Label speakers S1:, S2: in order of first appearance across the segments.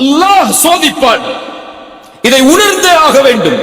S1: அல்லாஹ் சோதிப்பான். இதை உணர்ந்தே ஆக வேண்டும்.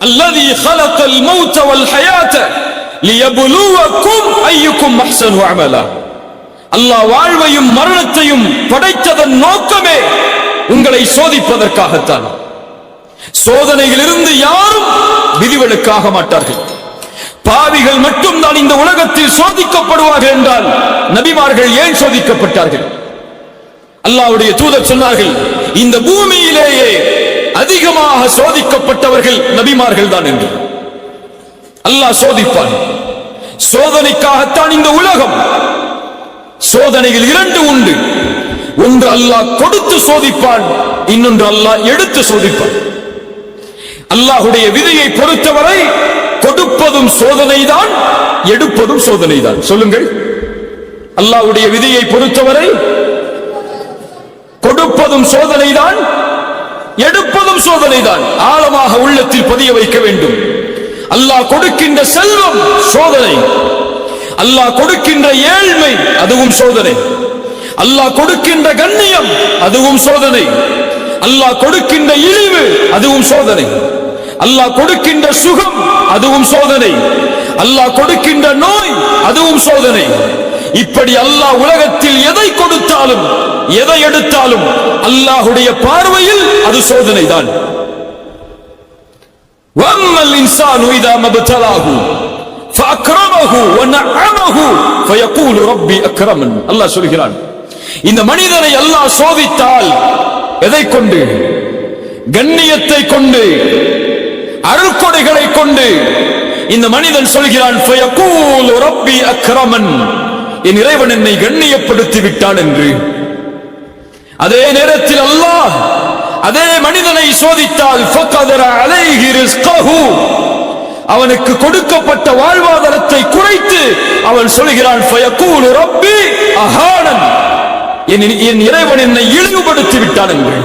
S1: அல்லதி خلقல் மௌத வல் ஹயாத லியப்லுவக்கும் அய்யுக்கும் அஹ்ஸனு அமலா. அல்லாஹ் வாழ்வையும் மரணத்தையும் படைத்ததன் நோக்கமே உங்களை சோதிப்பதற்காகத்தான். சோதனையிலிருந்து யாரும் விதிவிலக்காக மாட்டார்கள். பாவிகள் மட்டும் தான் இந்த உலகத்தில் சோதிக்கப்படுவார்கள் என்றால் நபிமார்கள் ஏன் சோதிக்கப்பட்டார்கள்? அல்லாஹ்வுடைய தூதர் சொன்னார்கள், இந்த பூமியிலேயே அதிகமாக சோதிக்கப்பட்டவர்கள் நபிமார்கள் தான் என்று. அல்லாஹ் சோதிப்பான். சோதனைக்காகத்தான் இந்த உலகம். சோதனைகள் இரண்டு உண்டு. ஒன்று அல்லாஹ் கொடுத்து சோதிப்பான், இன்னொன்று அல்லாஹ் எடுத்து சோதிப்பான். அல்லாஹ்வுடைய விதியை பொறுத்தவரை கொடுப்பதும் சோதனைதான், எடுப்பதும் சோதனைதான். சொல்லுங்கள், அல்லாஹ்வுடைய விதியை பொறுத்தவரை கொடுப்பதும் சோதனைதான், எடுப்பதும் சோதனைதான். ஆழமாக உள்ளத்தில் பதிய வைக்க வேண்டும். அல்லாஹ் கொடுக்கின்ற செல்வம் சோதனை, அல்லாஹ் கொடுக்கின்ற ஏழ்மை அதுவும் சோதனை, அல்லாஹ் கொடுக்கின்ற கண்ணியம் அதுவும் சோதனை, அல்லாஹ் கொடுக்கின்ற இழிவு அதுவும் சோதனை, அல்லாஹ் கொடுக்கின்ற சுகம் அதுவும் சோதனை, அல்லாஹ் கொடுக்கின்ற நோய் அதுவும் சோதனை. இப்படி அல்லாஹ் உலகத்தில் எதை கொடுத்தாலும் எதை எடுத்தாலும் அல்லாஹ்வுடைய பார்வையில் அது சோதனை தான். வம்மல் இன்சானு இதா மப்தலாஹு ஃபஅக்ரமஹு வநஅமஹு ஃபயகூலு ரப்பி அக்ரமன். அல்லாஹ் சொல்கிறான், இந்த மனிதனை அல்லாஹ் சோதித்தால் எதை கொண்டு? கண்ணியத்தை கொண்டு, அருள்கொடைகளை கொண்டு. இந்த மனிதன் சொல்கிறான், ஃபயகூலு ரப்பி அக்ரமன், என் இறைவன் என்னை கண்ணியப்படுத்தி விட்டான் என்று. அதே நேரத்தில் அல்லாஹ் அதே மனிதனை சோதித்தால் ஃபகதர அலைஹி ரிஸ்கஹு, அவனுக்கு கொடுக்கப்பட்ட வாழ்வாதாரத்தை குறைத்து அவன் சொல்கிறான், ஃபயகூலு ரப்பி அஹானன், என் இறைவன் என்னை இழிவுபடுத்தி விட்டான் என்று.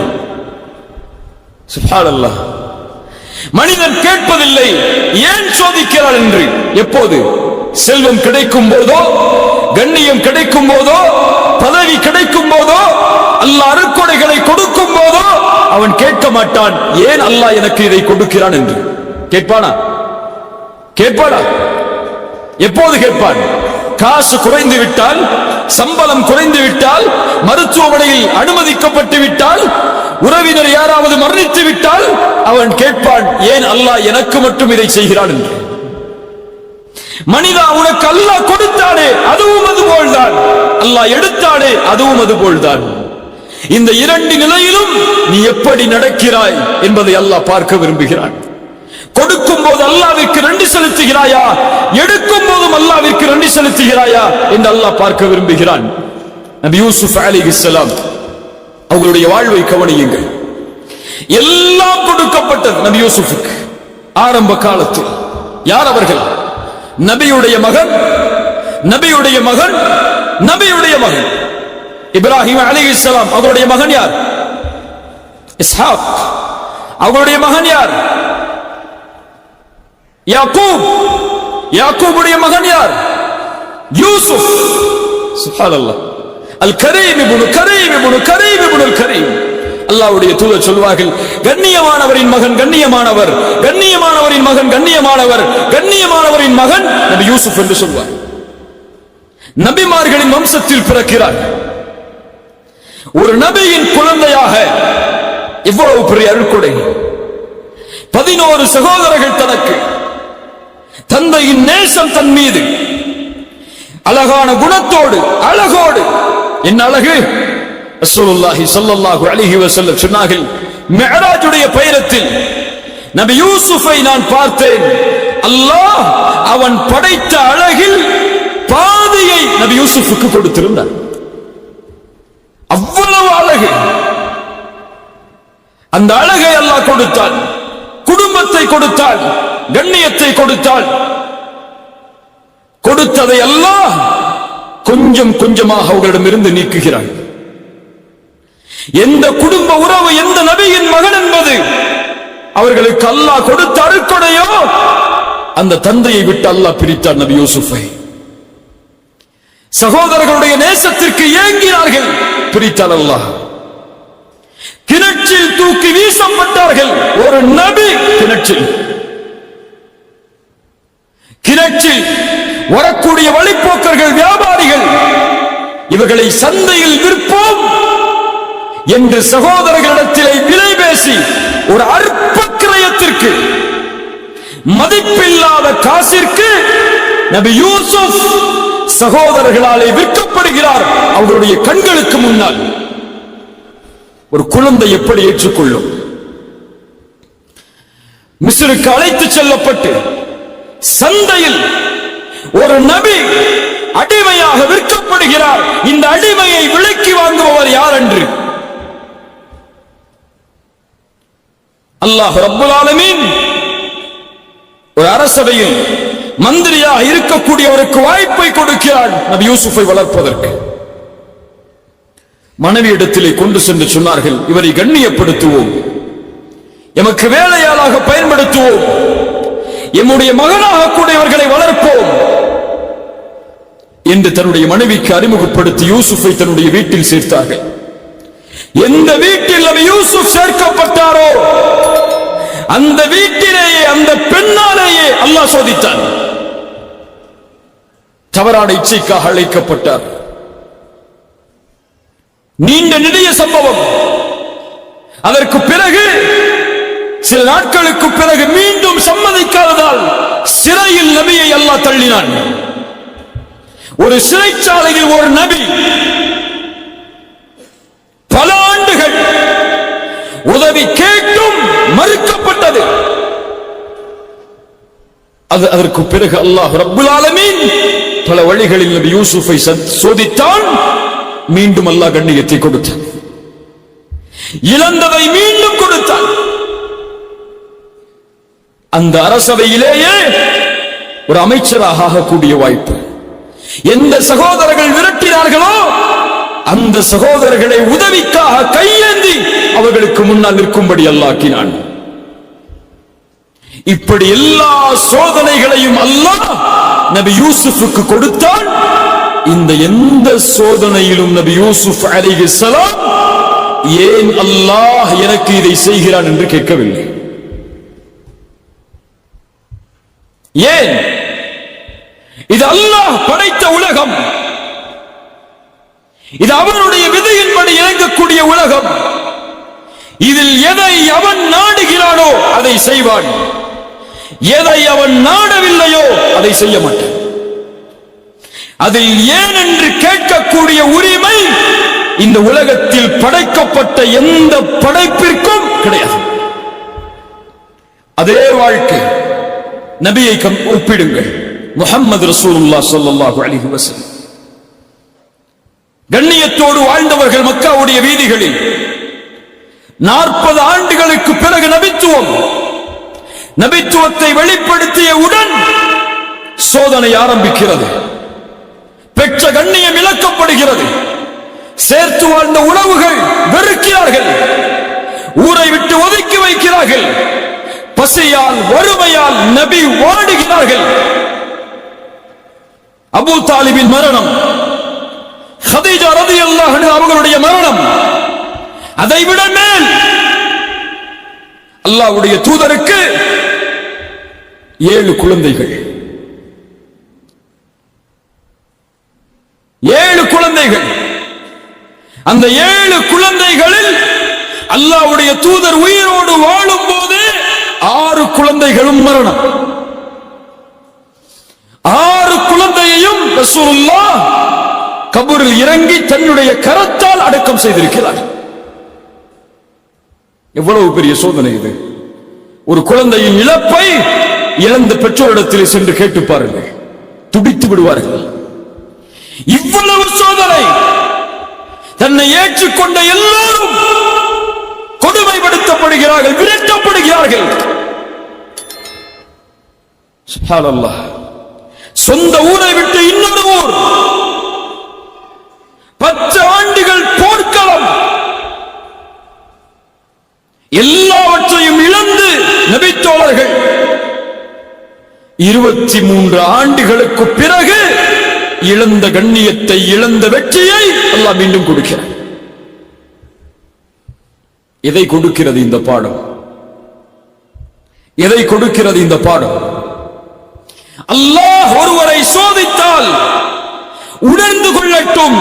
S1: சுப்ஹானல்லாஹ். மனிதன் கேட்பதில்லை ஏன் சோதிக்கிறான் என்று. எப்போது? செல்வம் கிடைக்கும் போதோ, கண்ணியம் கிடைக்கும் போதோ, பதவி கிடைக்கும் போதோ, அல்லாஹ் அருட்கொடைகளை கொடுக்கும் போதோ அவன் கேட்க மாட்டான், ஏன் அல்லாஹ் எனக்கு இதை கொடுக்கிறான் என்று. கேட்பானா? கேட்பானா? எப்போது கேட்பான்? காசு குறைந்து விட்டால், சம்பளம் குறைந்து விட்டால், மருத்துவமனையில் அனுமதிக்கப்பட்டு விட்டால், உறவினர் யாராவது மரணித்து விட்டால் அவன் கேட்பான், ஏன் அல்லாஹ் எனக்கு மட்டும் இதை செய்கிறான் என்று. மனிதா, உனக்கு அல்லாஹ் கொடுத்தானே அதுவும் அதுபோல்தான், அல்லாஹ் எடுத்தானே அதுவும் அதுபோல்தான். இந்த இரண்டு நிலையிலும் நீ எப்படி நடக்கிறாய் என்பதை அல்லாஹ் பார்க்க விரும்புகிறான். கொடுக்கும் போது அல்லாஹ்விற்கு நன்றி செலுத்துகிறாயா, எடுக்கும் போதும் அல்லாஹ்விற்கு நன்றி செலுத்துகிறாயா என்று அல்லாஹ் பார்க்க விரும்புகிறான். நபி யூசுப் அலைஹிஸ்ஸலாம் அவர்களுடைய வாழ்வை கவனியுங்கள். எல்லாம் கொடுக்கப்பட்டது நபி யூசுஃபுக்கு ஆரம்ப காலத்தில். யார் அவர்கள்? நபியுடைய மகன், நபியுடைய மகன், நபியுடைய மகன் இப்ராஹிம் அலைஹிஸ்ஸலாம். அவருடைய மகன் யார்? இஸ்ஹாக். அவருடைய மகன் யார்? யாக்கூப். யாக்கூபுடைய மகன் யார்? யூசுப். சுப்ஹானல்லாஹ். அல் கரீம் இப்னு கரீம் இப்னு கரீம் இப்னு அல் கரீம். அல்லாஹ்வுடைய தூதர் சொல்வார்கள், கண்ணியமானவரின் மகன் கண்ணியமானவர், கண்ணியமானவரின் மகன் கண்ணியமானவர், கண்ணியமானவரின் மகன் நபி யூசுப் என்று சொல்வார். நபிமார்களின் வம்சத்தில் பிறக்கிறார். ஒரு நபியின் குழந்தையாக இவ்வளவு பெரிய அருள்கொடை. 11 சகோதரர்கள் தனக்கு. தந்தையின் நேசம் தன் மீது, அழகான குணத்தோடு, அழகோடு. என்ன அழகு! ரசூலுல்லாஹி ஸல்லல்லாஹு அலைஹி வஸல்லம் சொன்னார்கள், மிஅராஜுடைய பயணத்தில் நபி யூசுஃபை நான் பார்த்தேன். அல்லாஹ் அவன் படைத்த அழகில் பாதியை நபி யூசுஃபுக்கு கொடுத்திருந்தார். அவ்வளவு அழகு. அந்த அழகை அல்லாஹ் கொடுத்தான், குடும்பத்தை கொடுத்தான், கண்ணியத்தை கொடுத்தான். கொடுத்ததை அல்லாஹ் கொஞ்சம் கொஞ்சமாக அவர்களிடமிருந்து நீக்குகிறான். எந்த குடும்ப உறவு, எந்த நபியின் மகன் என்பது அவர்களுக்கு அல்லாஹ் கொடுத்த அருட்கொடையோ அந்த தந்தையை விட்டு அல்லாஹ் பிரித்தார் நபி யூசுஃபை. சகோதரர்களுடைய நேசத்திற்கு ஏங்கினார்கள், பிரித்தார் அல்லாஹ். கிணற்றில் தூக்கி வீசப்பட்டார்கள். ஒரு நபி கிணற்றில் வரக்கூடிய வழிப்போக்கர்கள், வியாபாரிகள், இவர்களை சந்தையில் விற்போம் என்று சகோதரர்களிடத்திலே விலை பேசி ஒரு அற்ப கிரயத்திற்கு, மதிப்பில்லாத காசிற்கு நபி யூசுப் சகோதரர்களாலே விற்கப்படுகிறார். அவர்களுடைய கண்களுக்கு முன்னால் ஒரு குழந்தை எப்படி ஏற்றுக்கொள்ளும்? மிஸ்ருக்கு அழைத்து செல்லப்பட்டு சந்தையில் ஒரு நபி அடிமையாக விற்கப்படுகிறார். இந்த அடிமையை விலைக்கு வாங்குபவர் யார் என்று அல்லாஹ் ரப்புல் ஆலமீன் ஒரு அரசவையில் மந்திரியாக இருக்கக்கூடியவருக்கு வாய்ப்பை கொடுக்கிறார் நபி யூசுஃபை வளர்ப்பதற்கு. மனைவியிடத்திலே கொண்டு சென்று சொன்னார்கள், இவரை கண்ணியப்படுத்துவோம், எமக்கு வேலையாளாக பயன்படுத்துவோம், எம்முடைய மகனாக கூட இவர்களை வளர்ப்போம் என்று தன்னுடைய மனைவிக்கு அறிமுகப்படுத்தி யூசுஃபை தன்னுடைய வீட்டில் சேர்த்தார்கள். எந்த வீட்டில் நபி யூசுப் சேர்க்கப்பட்டாரோ அந்த வீட்டிலேயே அந்த பெண்ணாலேயே அல்லாஹ் சோதித்தான். தவறான இச்சைக்காக அழைக்கப்பட்டார். நீண்ட நெடிய சம்பவம். அதற்கு பிறகு சில நாட்களுக்கு பிறகு மீண்டும் சம்மதிக்காததால் சிறையில் நபியை அல்லாஹ் தள்ளினான். ஒரு சிறைச்சாலையில் ஒரு நபி பல ஆண்டுகள் உதவி கேட்டும் மறுக்கப்பட்டது. அதற்கு பிறகு அல்லாஹ் ரப்புல் ஆலமீன் பல வழிகளில் நபி யூசுஃபை சோதித்தான். மீண்டும் அல்லாஹ் கண்ணியத்தை கொடுத்தான். இழந்ததை மீண்டும் கொடுத்தான். அந்த அரசவையிலேயே ஒரு அமைச்சராக ஆகக்கூடிய வாய்ப்பு. எந்த சகோதரர்கள் விரட்டினார்களோ அந்த சகோதரர்களை உதவிக்காக கையேந்தி அவர்களுக்கு முன்னால் நிற்கும்படி அல்லாஹ்க்கினான். இப்படி எல்லா சோதனைகளையும் அல்லாஹ் நபி யூசுஃபுக்கு கொடுத்தான். இந்த எந்த சோதனையிலும் நபி யூசுப் அலைஹிஸ்ஸலாம் ஏன் அல்லாஹ் எனக்கு இதை செய்கிறான் என்று கேட்கவில்லை. ஏன்? இது அல்லாஹ் படைத்த உலகம், இது அவனுடைய விதியின்படி இறங்கக்கூடிய உலகம். இதில் எதை அவன் நாடுகிறானோ அதை செய்வான், எதை அவன் நாடவில்லையோ அதை செய்ய மாட்டான். அதில் ஏன் என்று கேட்கக்கூடிய உரிமை இந்த உலகத்தில் படைக்கப்பட்ட எந்த படைப்பிற்கும் கிடையாது. அதே வாழ்க்கை நபியை ஒப்பிடுங்கள். முஹம்மது ரசூலுல்லாஹ் ஸல்லல்லாஹு அலைஹி வஸல்லம் கண்ணியத்தோடு வாழ்ந்தவர்கள். மக்காவுடைய வீதிகளில் 40 ஆண்டுகளுக்கு பிறகு நபித்துவத்தை வெளிப்படுத்தியவுடன் சோதனை ஆரம்பிக்கிறது. பெற்ற கண்ணியம் இழக்கப்படுகிறது. சேர்த்து வாழ்ந்த உணவுகள் வெறுக்கிறார்கள், ஊரை விட்டு ஒதுக்கி வைக்கிறார்கள். பசியால் வறுமையால் நபி வாடுகிறார்கள். அபூ தாலிபின் மரணம், கதீஜா ரலியல்லாஹு அன்ஹா அவர்களுடைய மரணம், அதைவிட மேல் அல்லாஹ்வுடைய தூதருக்கு 7 குழந்தைகள். 7 குழந்தைகள். அந்த 7 குழந்தைகளில் அல்லாஹ்வுடைய தூதர் உயிரோடு வாழும் போது 6 குழந்தைகளும் மரணம். 6 குழந்தையையும் ரசூலுல்லாஹ் கபரில் இறங்கி தன்னுடைய கரத்தால் அடக்கம் செய்திருக்கிறார். எவ்வளவு பெரிய சோதனை இது! ஒரு குழந்தையின் இழப்பை இழந்த பெற்றோரிடத்திலே சென்று கேட்டு பாருங்கள், துடித்து விடுவார்கள். இவ்வளவு சோதனை. தன்னை ஏற்றுக்கொண்ட எல்லாரும் கொடுமைப்படுத்தப்படுகிறார்கள், விரட்டப்படுகிறார்கள். சுப்ஹானல்லாஹ். சொந்த ஊரை விட்டு இன்னொரு ஊர், 10 ஆண்டுகள் போர்க்களம், எல்லாவற்றையும் இழந்து நபித்தோழர்கள் 23 ஆண்டுகளுக்கு பிறகு இழந்த கண்ணியத்தை, இழந்த வெற்றியை அல்லாஹ் மீண்டும் கொடுக்கிறார். எதை கொடுக்கிறது இந்த பாடம்? எதை கொடுக்கிறது இந்த பாடம்? அல்லாஹ் ஒருவரை சோதித்தால் உணர்ந்து கொள்ளட்டும்,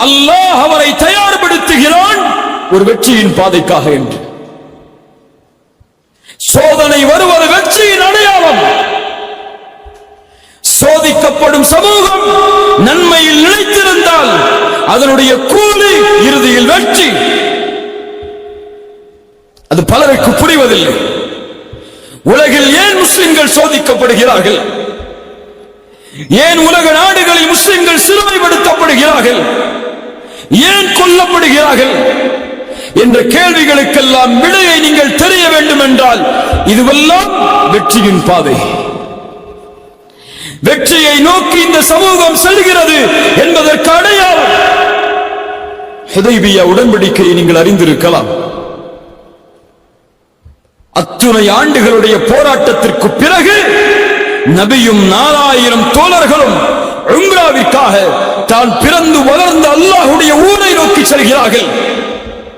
S1: அல்லாஹ் அவரை தயார்படுத்துகிறான் ஒரு வெற்றியின் பாதைக்காக என்று. சோதனை வருவது வெற்றியின் அடையாளம். சோதிக்கப்படும் சமூகம் நன்மையில் நிலைத்திருந்தால் அதனுடைய கூலி இறுதியில் வெற்றி. அது பலருக்கு புரிவதில்லை. உலகில் ஏன் முஸ்லிம்கள் சோதிக்கப்படுகிறார்கள்? ஏன் உலக நாடுகளில் முஸ்லிம்கள் சிறுமைப்படுத்தப்படுகிறார்கள்? ஏன் கொல்லப்படுகிறார்கள் என்ற கேள்விகளுக்கெல்லாம் விடையை நீங்கள் தெரிய வேண்டும் என்றால் இதுவெல்லாம் வெற்றியின் பாதை. வெற்றியை நோக்கி இந்த சமூகம் செல்கிறது என்பதற்கு அடையாளம் ஹுதைபியா உடன்படிக்கையை நீங்கள் அறிந்திருக்கலாம். அத்துணை ஆண்டுகளுடைய போராட்டத்திற்கு பிறகு நபியும் 4000 தோழர்களும் உம்ராவிற்காக தான் பிறந்து வளர்ந்த அல்லாஹ்வுடைய ஊரை நோக்கி செல்கிறார்கள்.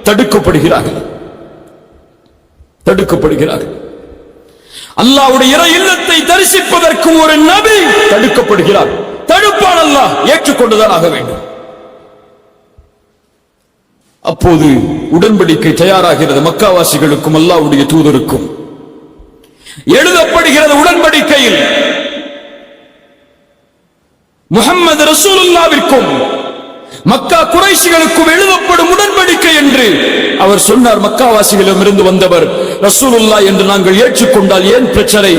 S1: தடுக்கப்படுகிறார்கள். அல்லாஹ்வுடைய இறை இல்லத்தை தரிசிப்பதற்கு ஒரு நபி தடுக்கப்படுகிறார். தடுப்பான் அல்லாஹ், ஏற்றுக்கொண்டுதான் ஆக வேண்டும். அப்போது உடன்படிக்கை தயாராகிறது. மக்காவாசிகளுக்கும் அல்லாஹ்வுடைய தூதருக்கும் எழுதப்படுகிறது. உடன்படிக்கையில் முஹம்மது ரசூலுல்லாஹ்விற்கும் மக்கா குறைஷிகளுக்கும் எழுதப்படும் உடன்படிக்கை என்று அவர் சொன்னார். மக்காவாசிகளிடமிருந்து வந்தவர் ரசூலுல்லாஹ் என்று நாங்கள் ஏற்றுக்கொண்டால் ஏன் பிரச்சனை?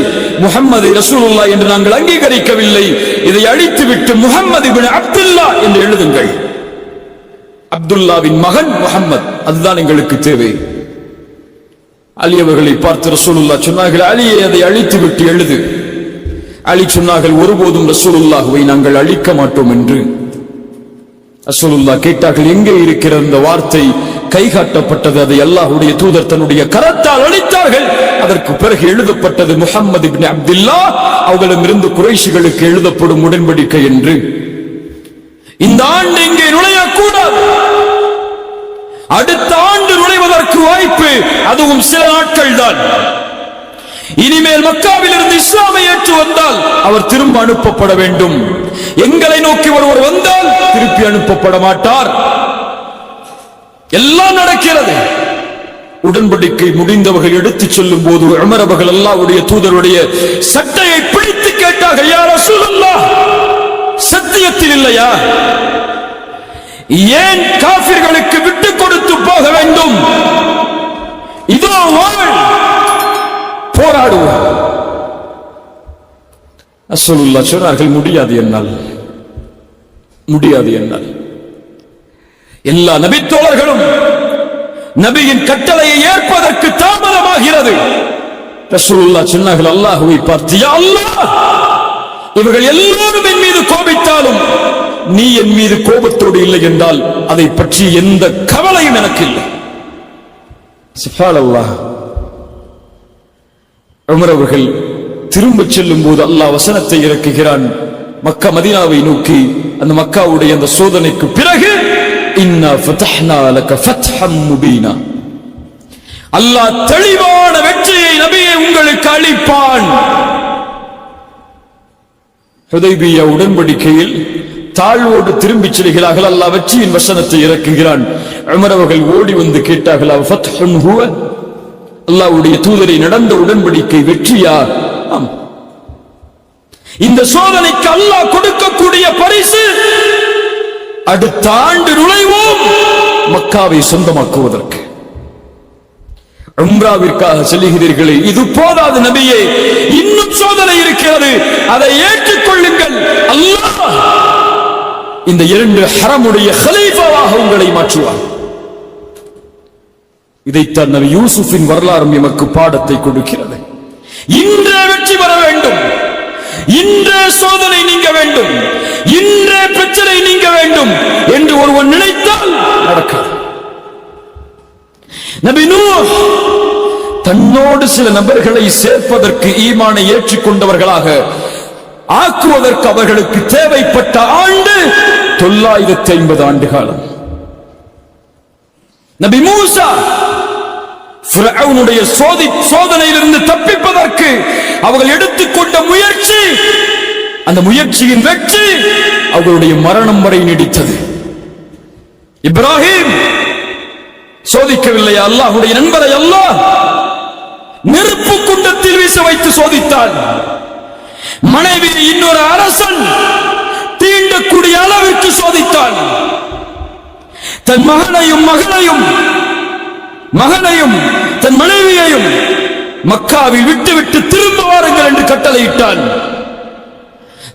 S1: முஹம்மது ரசூலுல்லாஹ் என்று நாங்கள் அங்கீகரிக்கவில்லை. இதை அழித்துவிட்டு முஹம்மது இப்னு அப்துல்லாஹ் என்று எழுதுங்கள். அப்துல்லாவின் மகன் முஹம்மது, அதுதான் எங்களுக்கு தேவை. அலி அவர்களை பார்த்து ரசூலுல்லாஹ் சொன்னார்கள், அலியை அதை அழித்துவிட்டு எழுது. அலி சொன்னார்கள், ஒருபோதும் ரசூலுல்லாஹ்வை நாங்கள் அழிக்க மாட்டோம் என்று. ரசூலுல்லாஹ் கேட்டார்கள், எங்கே இருக்கிற இந்த வார்த்தை? கை காட்டப்பட்டது. அதை அல்லாஹ்வுடைய தூதர் தன்னுடைய கரத்தால் அழித்தார்கள். அதற்கு பிறகு எழுதப்பட்டது முஹம்மது இப்னு அப்துல்லாஹ் அவர்களிடமிருந்து குறைஷிகளுக்கு எழுதப்படும் உடன்படிக்கை என்று. இந்த ஆண்டு இங்கே நுழையக்கூடாது. அடுத்த ஆண்டு நுழைவதற்கு வாய்ப்பு, அதுவும் சில நாட்கள் தான். இனிமேல் மக்காவில் இருந்து இஸ்லாமை ஏற்று வந்தால் அவர் திரும்ப அனுப்பப்பட வேண்டும். எங்களை நோக்கி ஒருவர் வந்தால் திருப்பி அனுப்பப்பட மாட்டார். எல்லாம் நடக்கிறது. உடன்படிக்கை முடிந்தவர்கள் எடுத்துச் சொல்லும் போது உமர் அவர்கள் அல்லாஹ்வுடைய தூதருடைய சட்டையை பிடித்து கேட்டார்கள், யா ரசூலல்லாஹ், சத்தியத்தில் இல்லையா? ஏன் காஃபிர்களுக்கு விட்டுக் கொடுத்து போக வேண்டும்? இதோ வாழ், போராடுவோம். ரசூலுல்லாஹ் சொன்னார்கள், முடியாது என்னால். எல்லா நபித்தோழர்களும் நபியின் கட்டளையை ஏற்பதற்கு தாமதமாகிறது. ரசூலுல்லாஹ் சொன்னார்கள், அல்லாஹ்வை பார்த்து, யா அல்லாஹ், இவர்கள் எல்லோரும் என் மீது கோபித்தாலும் நீ என் மீது கோபத்தோடு இல்லை என்றால் அதை பற்றி எந்த கவலையும் எனக்கு இல்லை. சுப்ஹானல்லாஹ். உமர் அவர்கள் திரும்ப செல்லும் போது அல்லாஹ் வசனத்தை இறக்குகிறான். மக்கா மதீனாவை நோக்கி. அந்த மக்காவுடைய அந்த சோதனைக்கு பிறகு இன்னா ஃபதஹ்னா லக ஃபத்ஹம் முபீனா, அல்லாஹ் தெளிவான வெற்றியை நபியே உங்களுக்கு அளிப்பான். ஹுதைபியா உடன்படிக்கையில் தாழ்வோடு திரும்பி செல்கிறார்கள். அல்லாஹ் வெற்றியின் வசனத்தை இறக்குகிறான். உமர் அவர்கள் ஓடி வந்து கேட்டார்கள், ஃபத்ஹுன் ஹுவ, அல்லாஹ்வுடைய தூதரை நடந்த உடன்படிக்கை வெற்றியா? ஆம். இந்த சோதனைக்கு அல்லாஹ் கொடுக்கக்கூடிய பரிசு அடுத்த ஆண்டு நுழைவோம் மக்காவை சொந்தமாக்குவதற்கு. உம்ராவிற்காக செல்கிறீர்களே, இது போதாது நபியே, இன்னும் சோதனை இருக்கிறது, அதை ஏற்றுக்கொள்ளுங்கள். அல்லாஹ் இந்த 2 ஹரமுடைய கலீஃபாவாக உங்களை மாற்றுவார். இதைத்தான் நபி யூசுஃபின் வரலாறு எமக்கு பாடத்தை கொடுக்கிறது. இன்றே வெற்றி பெற வேண்டும், இன்றே சோதனை நீங்க வேண்டும், இன்றே பிரச்சனை நீங்க வேண்டும் என்று ஒருவன் நினைத்தால் நடக்காது. நபி நூஹ் தன்னோடு சில நபர்களை சேர்ப்பதற்கு, ஈமானை ஏற்றுக்கொண்டவர்களாக ஆக்குவதற்கு அவர்களுக்கு தேவைப்பட்ட ஆண்டு 950 ஆண்டு காலம். நபி மூசா ஃபிரௌனுடைய சோதனையிலிருந்து தப்பிப்பதற்கு அவர்கள் எடுத்துக்கொண்ட முயற்சி, அந்த முயற்சியின் வெற்றி அவர்களுடைய மரணம் வரை நீடித்தது. இப்ராஹிம் சோதிக்கவில்லையா அல்லாஹ்வுடைய நண்பரை? அல்லாஹ் நெருப்பு குண்டத்தில் வீச வைத்து சோதித்தான். மனைவியை இன்னொரு அரசன் தீண்டக்கூடிய அளவிற்கு சோதித்தான். தன் மகனையும் தன் மனைவியையும் மக்காவில் விட்டுவிட்டு திரும்ப வாருங்கள் என்று கட்டளையிட்டான்.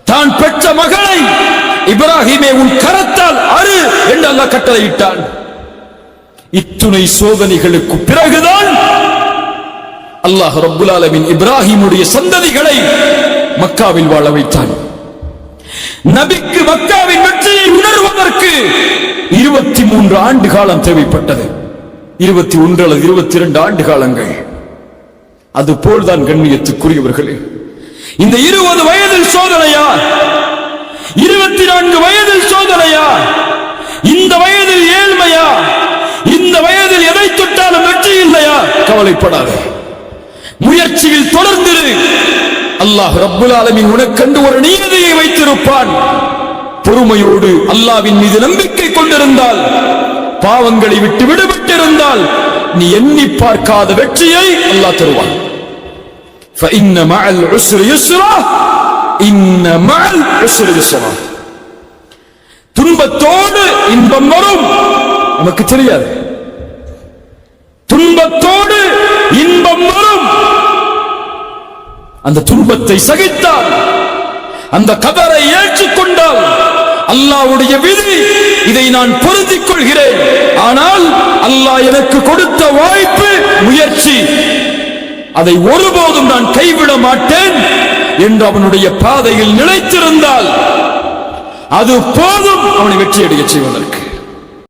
S1: தான் பெற்ற மகளை இப்ராஹிமே உன் கரத்தால் அறு என்று அல்லாஹ் கட்டளையிட்டான். இத்துணை சோதனைகளுக்கு பிறகுதான் அல்லாஹ் ரப்புல் ஆலமீன் இப்ராஹிமுடைய சந்ததிகளை மக்காவில் வாழ வைத்தான். நபிக்கு மக்காவின் வெற்றியை உணர்வதற்கு 23 ஆண்டு காலம் தேவைப்பட்டது. 21 அல்லது 22 ஆண்டு காலங்கள். அதுபோல்தான் கண்ணியத்துக்குரியவர்களே, இந்த 20 வயதில் சோதனையா, 24 வயதில் சோதனையா, இந்த வயதில் ஏழ்மையா, இந்த வயதில் எதை தொட்டாலும் வெற்றி இல்லையா? கவலைப்படாதே, முயற்சியில் தொடர்ந்திரு. அல்லாஹ் ரப்புல் ஆலமீன் உனக்கென்று ஒரு நியதியை வைத்திருப்பான். பொறுமையோடு அல்லாஹ்வின் மீது நம்பிக்கை கொண்டிருந்தால், பாவங்களை விட்டு விடுபட்டிருந்தால், நீ எண்ணி பார்க்காத வெற்றியை அல்லாஹ் தருவான். فإن مع العسر يسرا إن مع العسر يسرا. துன்பத்தோடு இன்பம் வரும், நமக்கு தெரியாது. துன்பத்தோடு இன்பம் வரும். அந்த துன்பத்தை சகித்தால், அந்த கதரை ஏற்றுக்கொண்டால், அல்லாஹ்வுடைய விதி, இதை நான் பொருந்திக் கொள்கிறேன், ஆனால் அல்லாஹ் எனக்கு கொடுத்த வாய்ப்பு, முயற்சி, அதை ஒருபோதும் நான் கைவிட மாட்டேன் என்று அவனுடைய பாதையில் நிலைத்திருந்தால் அது போதும் அவனை வெற்றியடைய செய்வதற்கு.